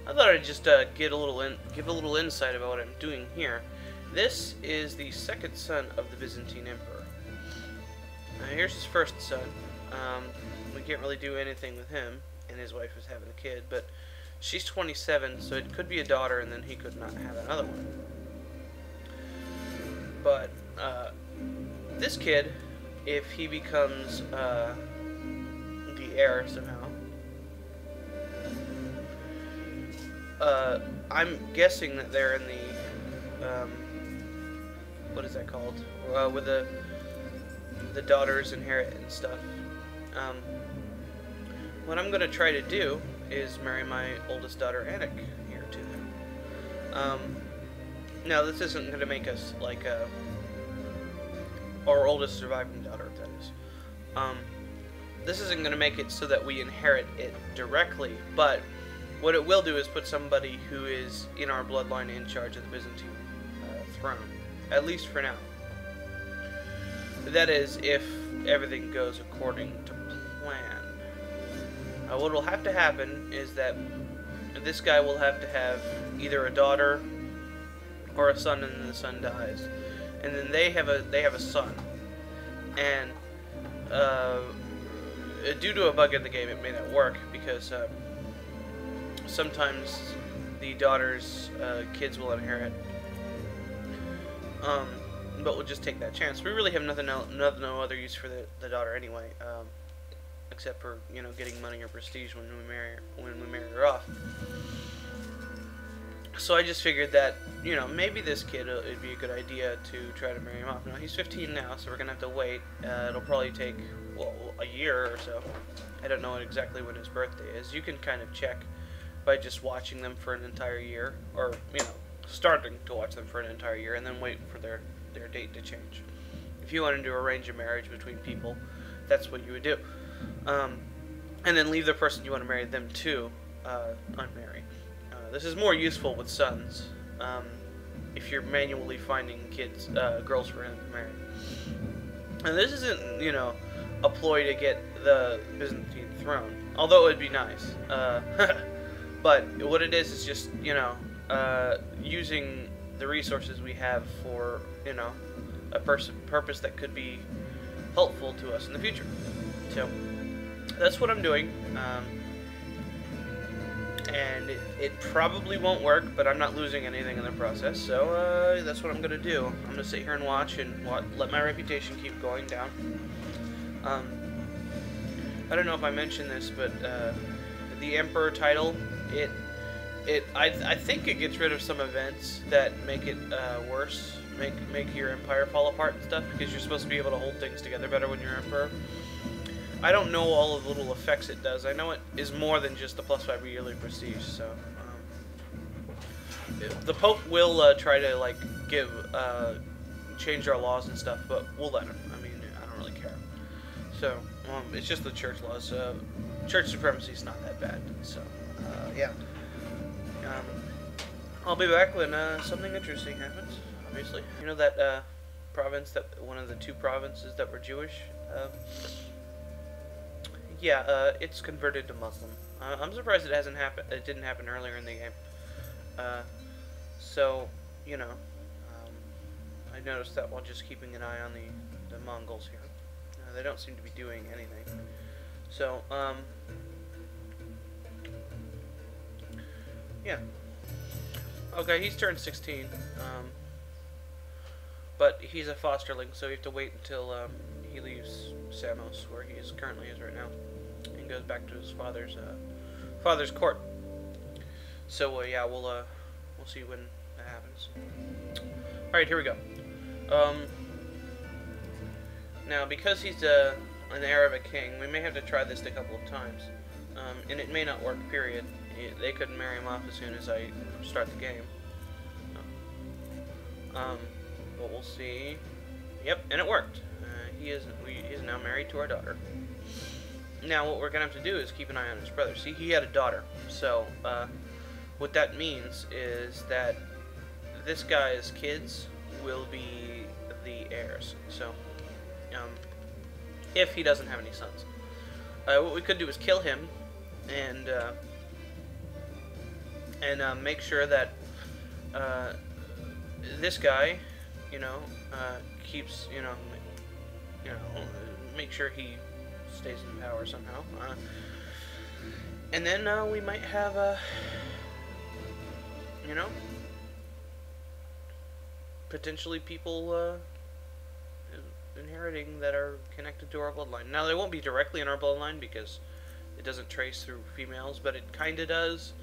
I thought I'd just give a little insight about what I'm doing here. This is the second son of the Byzantine Emperor. Here's his first son. We can't really do anything with him, and his wife is having a kid, but she's 27, so it could be a daughter, and then he could not have another one. But this kid, if he becomes the heir somehow, I'm guessing that they're in the what is that called? With the daughters inherit and stuff. What I'm gonna try to do is marry my oldest daughter, Anik, here to them. Now this isn't gonna make us like our oldest surviving daughter, that is. This isn't gonna make it so that we inherit it directly, but what it will do is put somebody who is in our bloodline in charge of the Byzantine throne, at least for now. That is, if everything goes according to plan. What will have to happen is that this guy will have to have either a daughter or a son, and then the son dies, and then they have a son, and due to a bug in the game, it may not work because sometimes the daughter's kids will inherit. But we'll just take that chance. We really have no other use for the daughter anyway, except for, you know, getting money or prestige when we marry her off. So I just figured that, you know, maybe this kid, it'd be a good idea to try to marry him off. Now he's 15 now, so we're gonna have to wait. It'll probably take, well, a year or so. I don't know exactly when his birthday is. You can kind of check by just watching them for an entire year, or, you know, starting to watch them for an entire year, and then wait for their date to change. If you wanted to arrange a marriage between people, that's what you would do. And then leave the person you want to marry them to unmarried. This is more useful with sons, if you're manually finding girls for him to marry. And this isn't, you know, a ploy to get the Byzantine throne, although it would be nice. But what it is just, you know, using the resources we have for, you know, a purpose that could be helpful to us in the future. So that's what I'm doing, and it probably won't work, but I'm not losing anything in the process. So that's what I'm gonna do. I'm gonna sit here and watch and let my reputation keep going down. I don't know if I mentioned this, but the Emperor title, I think it gets rid of some events that make it worse, make your empire fall apart and stuff, because you're supposed to be able to hold things together better when you're emperor. I don't know all of the little effects it does. I know it is more than just the +5 yearly prestige. So the Pope will try to like change our laws and stuff, but we'll let him. I mean, I don't really care. So it's just the church laws. Church supremacy is not that bad. So yeah. I'll be back when something interesting happens, obviously. You know that province, one of the 2 provinces that were Jewish? Yeah, it's converted to Muslim. I'm surprised it didn't happen earlier in the game. So, you know, I noticed that while just keeping an eye on the Mongols here. They don't seem to be doing anything. So, yeah. Okay, he's turned 16, but he's a fosterling, so you have to wait until he leaves Samos, where he currently is right now, and goes back to his father's court. So yeah, we'll see when that happens. All right, here we go. Now, because he's an heir of a king, we may have to try this a couple of times, and it may not work. Period. They couldn't marry him off as soon as I start the game. But we'll see. Yep, and it worked. He is now married to our daughter. Now, what we're gonna have to do is keep an eye on his brother. See, he had a daughter. So, what that means is that this guy's kids will be the heirs. So, if he doesn't have any sons, what we could do is kill him and and make sure that this guy, you know, keeps, make sure he stays in power somehow. And then we might have potentially people inheriting that are connected to our bloodline. Now, they won't be directly in our bloodline because it doesn't trace through females, but it kind of does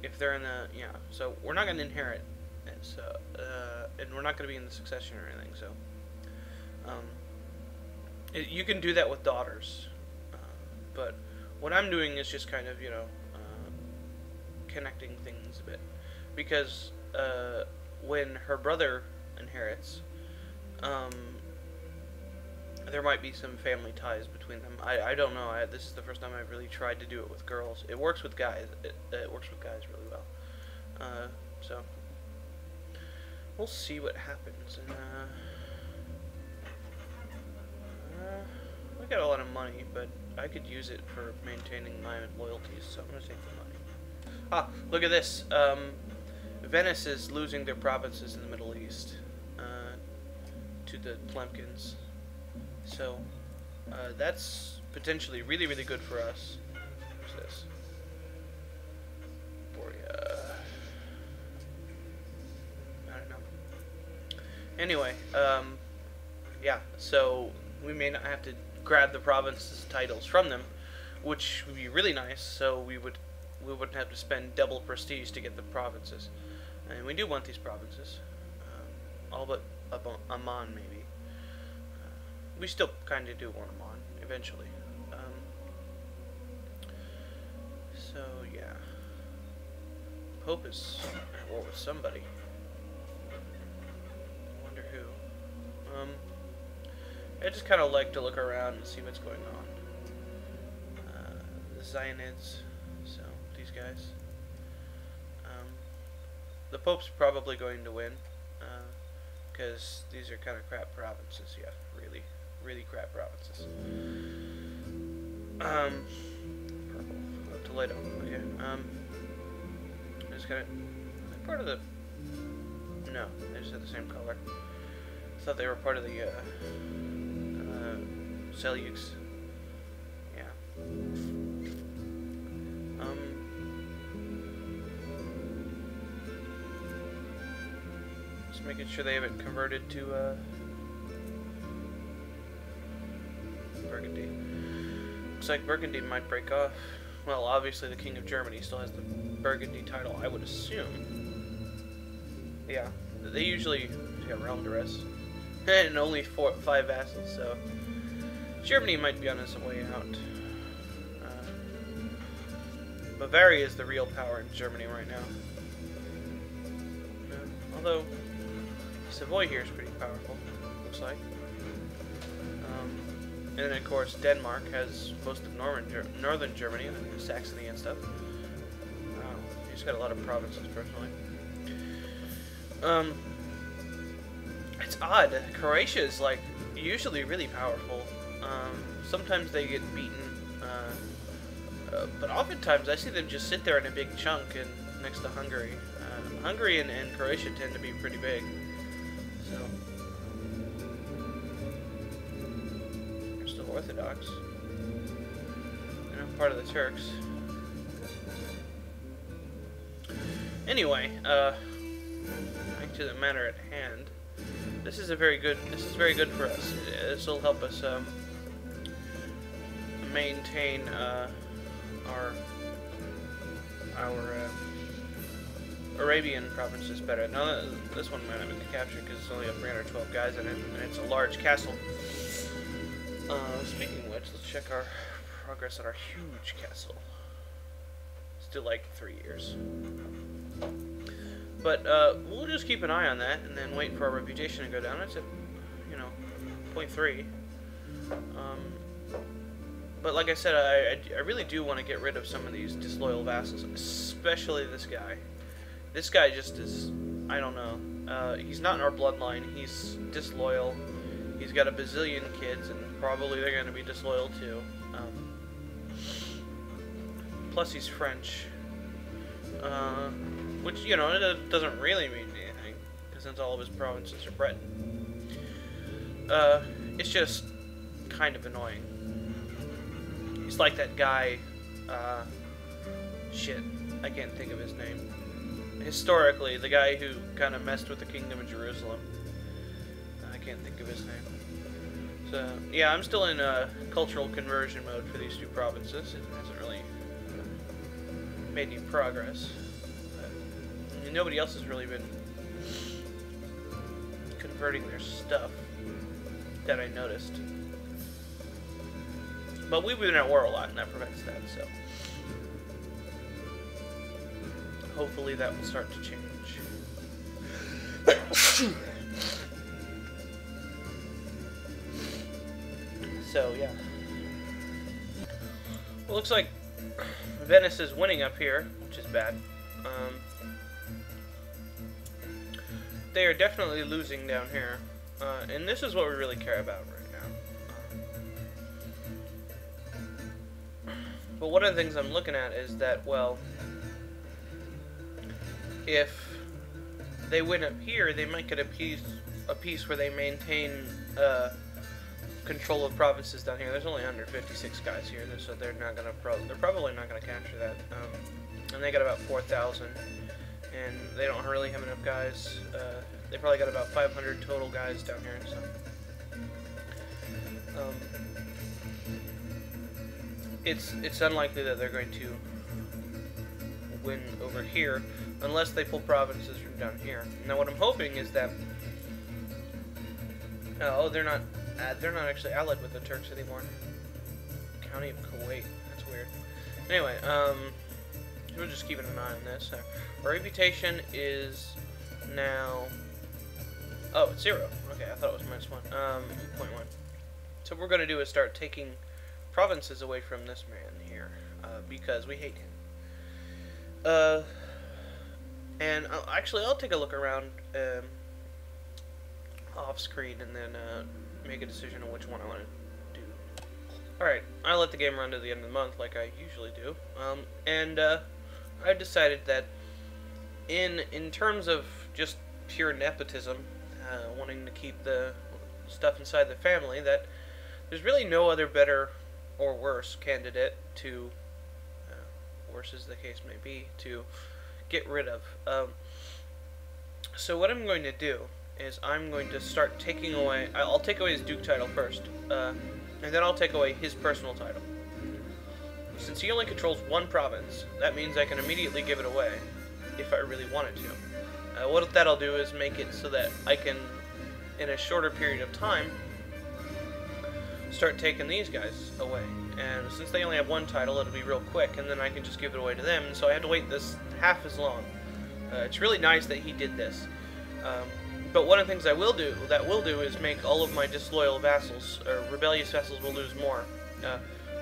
if they're in the, so we're not going to inherit, and we're not going to be in the succession or anything, so, you can do that with daughters, but what I'm doing is just kind of, connecting things a bit, because, when her brother inherits, there might be some family ties between them. I don't know. This is the first time I've really tried to do it with girls. It works with guys. It works with guys really well. So we'll see what happens. And I got a lot of money, but I could use it for maintaining my loyalties. So I'm gonna take the money. Ah, look at this. Venice is losing their provinces in the Middle East to the Plemkins. So, that's potentially really, really good for us. What's this? I don't know. Anyway, yeah, so we may not have to grab the province's titles from them, which would be really nice, so we wouldn't have to spend double prestige to get the provinces. And we do want these provinces. All but Amman, maybe. We still kind of do want them on, eventually. So, yeah. Pope is at war with somebody. I wonder who. I just kind of like to look around and see what's going on. The Zionids, so, these guys. The Pope's probably going to win, because these are kind of crap provinces, yeah, really crap provinces. Purple. Oh, Toledo. Okay. Just kind of part of the. No, they just had the same color. I thought they were part of the Seleucs. Yeah. Just making sure they haven't converted to Burgundy. Looks like Burgundy might break off. Well, obviously the King of Germany still has the Burgundy title, I would assume. Yeah, they usually have realm duress. And only 5 vassals, so Germany might be on its way out. Bavaria is the real power in Germany right now. Although Savoy here is pretty powerful, looks like. And then, of course, Denmark has most of northern Germany, and Saxony and stuff. He's got a lot of provinces, personally. It's odd. Croatia is, like, usually really powerful. Sometimes they get beaten. But oftentimes I see them just sit there in a big chunk next to Hungary. Hungary and Croatia tend to be pretty big. So... Orthodox. And I'm part of the Turks. Anyway, back to the matter at hand. This is very good for us. This will help us maintain our Arabian provinces better. Now this one might not be captured because it's only got 312 guys in it, and it's a large castle. Speaking of which, let's check our progress on our huge castle. Still like 3 years. But, we'll just keep an eye on that, and then wait for our reputation to go down. It's at, 0.3. But like I said, I really do want to get rid of some of these disloyal vassals, especially this guy. This guy just is, I don't know. He's not in our bloodline. He's disloyal. He's got a bazillion kids, and probably they're going to be disloyal too. Plus he's French. which, you know, it doesn't really mean anything, because since all of his provinces are Breton. It's just kind of annoying. He's like that guy, shit, I can't think of his name. Historically, the guy who kind of messed with the Kingdom of Jerusalem. I can't think of his name. So, yeah, I'm still in cultural conversion mode for these two provinces. It hasn't really made any progress. But nobody else has really been converting their stuff that I noticed. But we've been at war a lot, and that prevents that, so hopefully that will start to change. So, yeah. Well, looks like Venice is winning up here, which is bad. They are definitely losing down here. And this is what we really care about right now. But one of the things I'm looking at is that, well, if they win up here, they might get a piece where they maintain control of provinces down here. There's only 156 guys here, so they're not gonna they're probably not gonna capture that. And they got about 4,000, and they don't really have enough guys. They probably got about 500 total guys down here. So it's unlikely that they're going to win over here unless they pull provinces from down here. Now, what I'm hoping is that they're not actually allied with the Turks anymore. County of Kuwait. That's weird. Anyway, we're just keeping an eye on this. Our reputation is now. Oh, it's 0. Okay, I thought it was -1. 0.1. So what we're going to do is start taking provinces away from this man here, because we hate him. And I'll take a look around off screen and then make a decision on which one I want to do. Alright, I let the game run to the end of the month like I usually do. And I've decided that in terms of just pure nepotism, wanting to keep the stuff inside the family, that there's really no other better or worse candidate to, worse as the case may be, to get rid of. So what I'm going to do is I'm going to start taking away, I'll take away his Duke title first, and then I'll take away his personal title. Since he only controls one province, that means I can immediately give it away if I really wanted to. What that'll do is make it so that I can, in a shorter period of time, start taking these guys away. And since they only have one title, it'll be real quick, and then I can just give it away to them, and so I have to wait this half as long. It's really nice that he did this. But one of the things I will do, is make all of my disloyal vassals, or rebellious vassals, will lose more.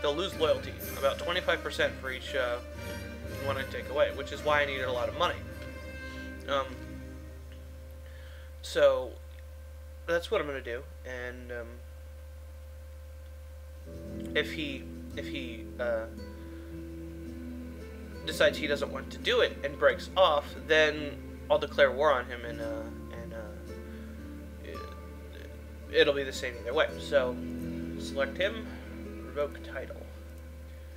They'll lose loyalty, about 25% for each one I take away, which is why I needed a lot of money. So that's what I'm going to do, and if he decides he doesn't want to do it and breaks off, then I'll declare war on him, and it'll be the same either way. So select him, revoke title.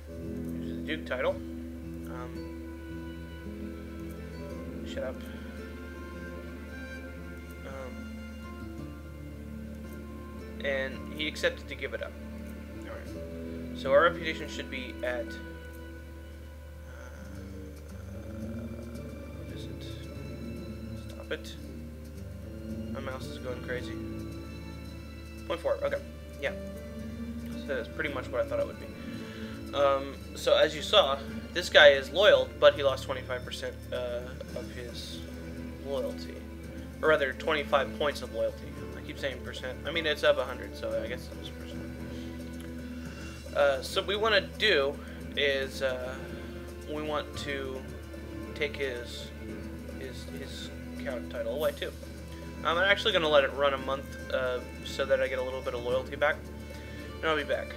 Here's the Duke title. Shut up. And he accepted to give it up. Alright. So our reputation should be at... what is it? Stop it. My mouse is going crazy. 0.4. Okay. Yeah. So that's pretty much what I thought it would be. So as you saw, this guy is loyal, but he lost 25% of his loyalty. Or rather, 25 points of loyalty. I keep saying percent. I mean, it's of 100, so I guess it's percent. So what we want to do is we want to take his count title away too. I'm actually going to let it run a month so that I get a little bit of loyalty back, and I'll be back.